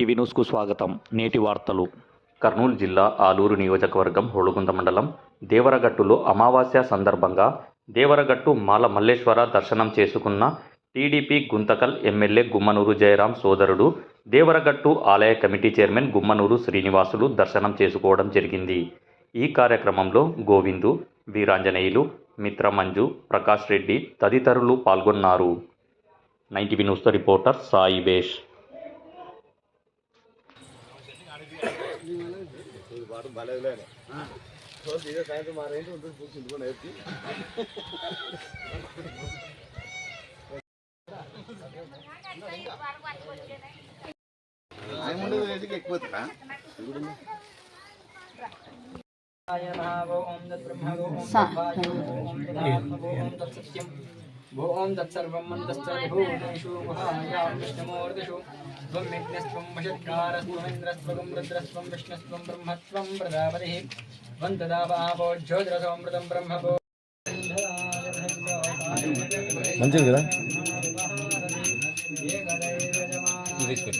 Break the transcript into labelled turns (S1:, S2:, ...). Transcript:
S1: TV న్యూస్కు స్వాగతం. నేటి వార్తలు. కర్నూలు జిల్లా ఆలూరు నియోజకవర్గం హోళగుంద మండలం దేవరగట్టులో అమావాస్య సందర్భంగా దేవరగట్టు మాల మల్లేశ్వర దర్శనం చేసుకున్న టీడీపీ గుంతకల్ ఎమ్మెల్యే గుమ్మనూరు జయరాం సోదరుడు దేవరగట్టు ఆలయ కమిటీ చైర్మన్ గుమ్మనూరు శ్రీనివాసులు దర్శనం చేసుకోవడం జరిగింది. ఈ కార్యక్రమంలో గోవిందు, వీరాంజనేయులు, మిత్రమంజు, ప్రకాష్ రెడ్డి తదితరులు పాల్గొన్నారు. 9టీవీ న్యూస్తో రిపోర్టర్ సాయి బేష్.
S2: ఓం తత్సర్వం మంతస్తేషు గుహాయాం విష్ణుమూర్తిషు త్వం యజ్ఞస్త్వం వషట్కారస్త్వమింద్రస్త్వం రుద్రస్త్వం విష్ణుస్త్వం బ్రహ్మత్వం ప్రజాపతిః త్వం తదావాపో జ్యోతిరసోమృతం బ్రహ్మభో
S3: మంచిది కదా తీసుకో